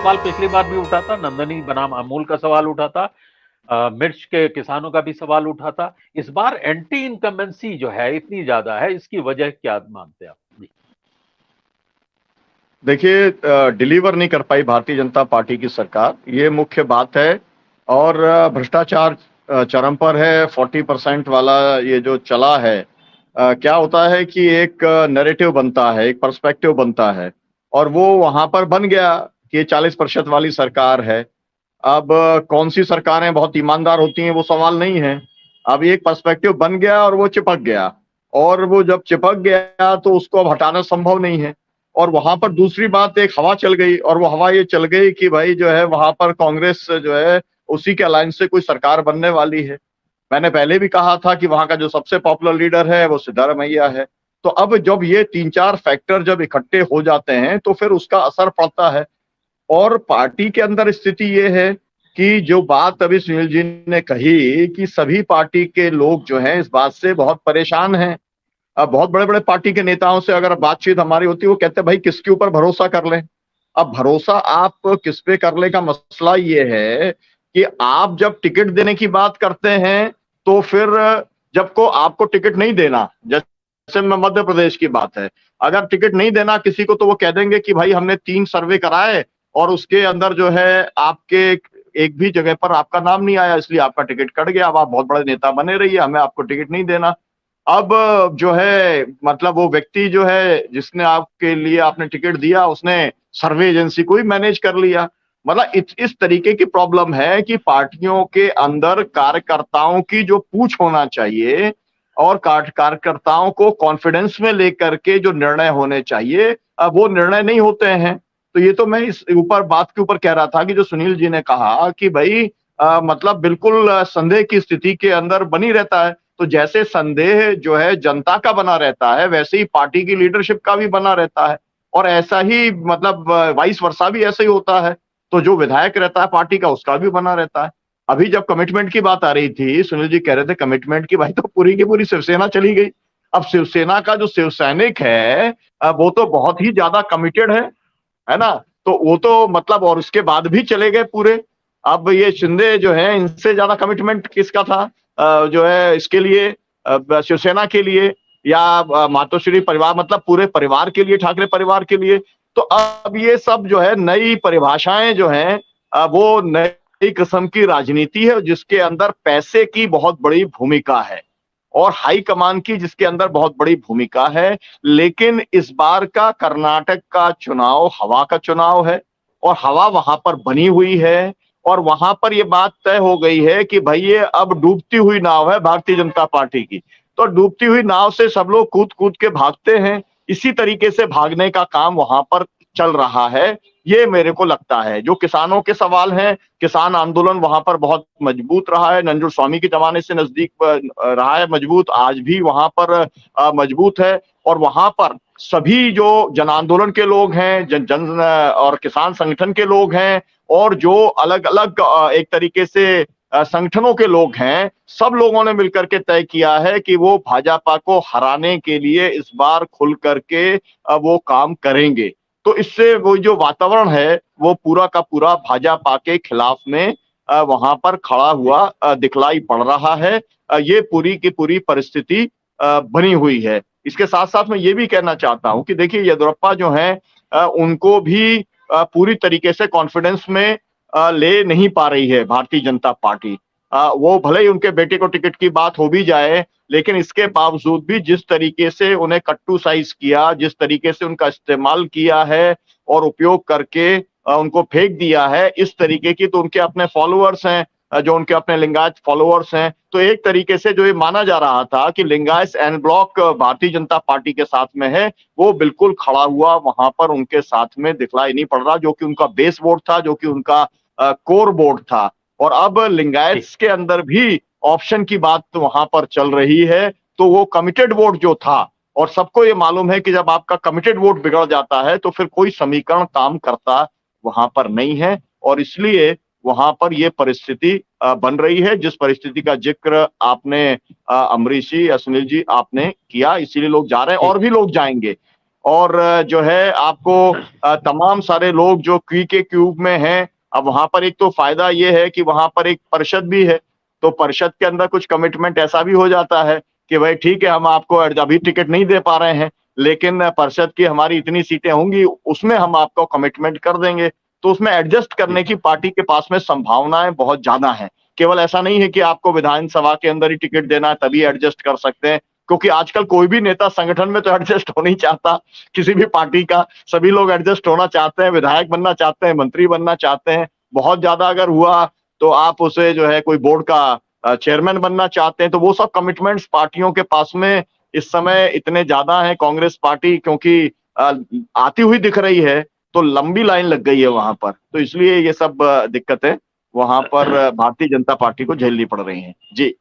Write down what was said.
सवाल पिछली बार भी उठा था, नंदनी बनाम अमूल का सवाल उठा था, मिर्च के किसानों का भी सवाल उठा था। इस बार एंटी इनकम्बेंसी जो है इतनी ज्यादा है, इसकी वजह क्या मानते हैं आप? जी। देखिए, डिलीवर नहीं कर पाई भारतीय जनता पार्टी की सरकार, ये मुख्य बात है। और भ्रष्टाचार चरम पर है। 40% वाला ये जो चला है, क्या होता है कि एक नैरेटिव बनता है, एक पर्सपेक्टिव बनता है, और वो वहां पर बन गया कि ये 40% वाली सरकार है। अब कौन सी सरकारें बहुत ईमानदार होती हैं वो सवाल नहीं है। अब ये एक पर्सपेक्टिव बन गया और वो चिपक गया, और वो जब चिपक गया तो उसको अब हटाना संभव नहीं है। और वहां पर दूसरी बात, एक हवा चल गई, और वो हवा ये चल गई कि भाई जो है वहां पर कांग्रेस जो है उसी के अलायंस से कोई सरकार बनने वाली है। मैंने पहले भी कहा था कि वहां का जो सबसे पॉपुलर लीडर है वो सिद्धारमैया है। तो अब जब ये तीन चार फैक्टर जब इकट्ठे हो जाते हैं तो फिर उसका असर पड़ता है। और पार्टी के अंदर स्थिति ये है कि जो बात अभी सुनील जी ने कही कि सभी पार्टी के लोग जो हैं इस बात से बहुत परेशान हैं। अब बहुत बड़े बड़े पार्टी के नेताओं से अगर बातचीत हमारी होती है, वो कहते हैं भाई किसके ऊपर भरोसा कर लें। अब भरोसा आप किस पे कर ले का मसला ये है कि आप जब टिकट देने की बात करते हैं तो फिर जब को आपको टिकट नहीं देना, जैसे में मध्य प्रदेश की बात है, अगर टिकट नहीं देना किसी को तो वो कह देंगे कि भाई हमने 3 सर्वे कराए और उसके अंदर जो है आपके एक भी जगह पर आपका नाम नहीं आया, इसलिए आपका टिकट कट गया। अब आप बहुत बड़े नेता बने रहिए, हमें आपको टिकट नहीं देना। अब जो है मतलब वो व्यक्ति जो है जिसने आपके लिए आपने टिकट दिया, उसने सर्वे एजेंसी को ही मैनेज कर लिया। मतलब इस तरीके की प्रॉब्लम है कि पार्टियों के अंदर कार्यकर्ताओं की जो पूछ होना चाहिए और कार्यकर्ताओं को कॉन्फिडेंस में लेकर के जो निर्णय होने चाहिए, अब वो निर्णय नहीं होते हैं। तो ये तो मैं इस ऊपर बात के ऊपर कह रहा था कि जो सुनील जी ने कहा कि भाई मतलब बिल्कुल संदेह की स्थिति के अंदर बनी रहता है। तो जैसे संदेह जो है जनता का बना रहता है, वैसे ही पार्टी की लीडरशिप का भी बना रहता है। और ऐसा ही मतलब वाइस वर्सा भी ऐसा ही होता है। तो जो विधायक रहता है पार्टी का, उसका भी बना रहता है। अभी जब कमिटमेंट की बात आ रही थी, सुनील जी कह रहे थे कमिटमेंट की, भाई तो पूरी की पूरी शिवसेना चली गई। अब शिवसेना का जो शिव सैनिक है वो तो बहुत ही ज्यादा कमिटेड है ना। तो वो तो मतलब, और उसके बाद भी चले गए पूरे। अब ये शिंदे जो है, इनसे ज्यादा कमिटमेंट किसका था जो है इसके लिए, शिवसेना के लिए, या मातोश्री परिवार, मतलब पूरे परिवार के लिए, ठाकरे परिवार के लिए। तो अब ये सब जो है नई परिभाषाएं जो हैं, वो नई किस्म की राजनीति है जिसके अंदर पैसे की बहुत बड़ी भूमिका है और हाई कमान की जिसके अंदर बहुत बड़ी भूमिका है। लेकिन इस बार का कर्नाटक का चुनाव हवा का चुनाव है, और हवा वहां पर बनी हुई है। और वहां पर यह बात तय हो गई है कि भाई ये अब डूबती हुई नाव है भारतीय जनता पार्टी की। तो डूबती हुई नाव से सब लोग कूद कूद के भागते हैं, इसी तरीके से भागने का काम वहां पर चल रहा है। ये मेरे को लगता है जो किसानों के सवाल हैं, किसान आंदोलन वहां पर बहुत मजबूत रहा है, नंजुर स्वामी के जमाने से नजदीक रहा है मजबूत, आज भी वहां पर मजबूत है। और वहां पर सभी जो जन आंदोलन के लोग हैं, जन जन और किसान संगठन के लोग हैं, और जो अलग अलग एक तरीके से संगठनों के लोग हैं, सब लोगों ने मिलकर के तय किया है कि वो भाजपा को हराने के लिए इस बार खुल करके वो काम करेंगे। तो इससे वो जो वातावरण है वो पूरा का पूरा भाजपा के खिलाफ में वहां पर खड़ा हुआ दिखलाई पड़ रहा है। ये पूरी की पूरी परिस्थिति बनी हुई है। इसके साथ साथ मैं ये भी कहना चाहता हूं कि देखिए येदियुरप्पा जो है उनको भी पूरी तरीके से कॉन्फिडेंस में ले नहीं पा रही है भारतीय जनता पार्टी। वो भले ही उनके बेटे को टिकट की बात हो भी जाए, लेकिन इसके बावजूद भी जिस तरीके से उन्हें कट्टू साइज किया, जिस तरीके से उनका इस्तेमाल किया है और उपयोग करके उनको फेंक दिया है, इस तरीके की तो उनके अपने फॉलोअर्स हैं, जो उनके अपने लिंगायत फॉलोअर्स हैं। तो एक तरीके से जो ये माना जा रहा था कि Lingayat N block Bharatiya Janata party के साथ में है, वो बिल्कुल खड़ा हुआ वहां पर उनके साथ में दिखलाई नहीं पड़ रहा, जो कि उनका बेस वोट था, जो कि उनका कोर वोट था। और अब लिंगायत के अंदर भी ऑप्शन की बात तो वहां पर चल रही है। तो वो कमिटेड वोट जो था, और सबको ये मालूम है कि जब आपका कमिटेड वोट बिगड़ जाता है तो फिर कोई समीकरण काम करता वहां पर नहीं है। और इसलिए वहां पर ये परिस्थिति बन रही है, जिस परिस्थिति का जिक्र आपने अमरीश जी या सुनील जी आपने किया, इसीलिए लोग जा रहे हैं और भी लोग जाएंगे। और जो है आपको तमाम सारे लोग जो क्यू के क्यूब में हैं, अब वहां पर एक तो फायदा ये है कि वहां पर एक परिषद भी है, तो परिषद के अंदर कुछ कमिटमेंट ऐसा भी हो जाता है कि भाई ठीक है, हम आपको अभी टिकट नहीं दे पा रहे हैं, लेकिन परिषद की हमारी इतनी सीटें होंगी, उसमें हम आपको कमिटमेंट कर देंगे। तो उसमें एडजस्ट करने की पार्टी के पास में संभावनाएं बहुत ज्यादा हैं। केवल ऐसा नहीं है कि आपको विधानसभा के अंदर ही टिकट देना है तभी एडजस्ट कर सकते हैं, क्योंकि आजकल कोई भी नेता संगठन में तो एडजस्ट हो नहीं चाहता किसी भी पार्टी का। सभी लोग एडजस्ट होना चाहते हैं, विधायक बनना चाहते हैं, मंत्री बनना चाहते हैं। बहुत ज्यादा अगर हुआ तो आप उसे जो है कोई बोर्ड का चेयरमैन बनना चाहते हैं। तो वो सब कमिटमेंट्स पार्टियों के पास में इस समय इतने ज्यादा हैं। कांग्रेस पार्टी क्योंकि आती हुई दिख रही है, तो लंबी लाइन लग गई है वहां पर, तो इसलिए ये सब दिक्कतें वहां पर भारतीय जनता पार्टी को झेलनी पड़ रही हैं। जी।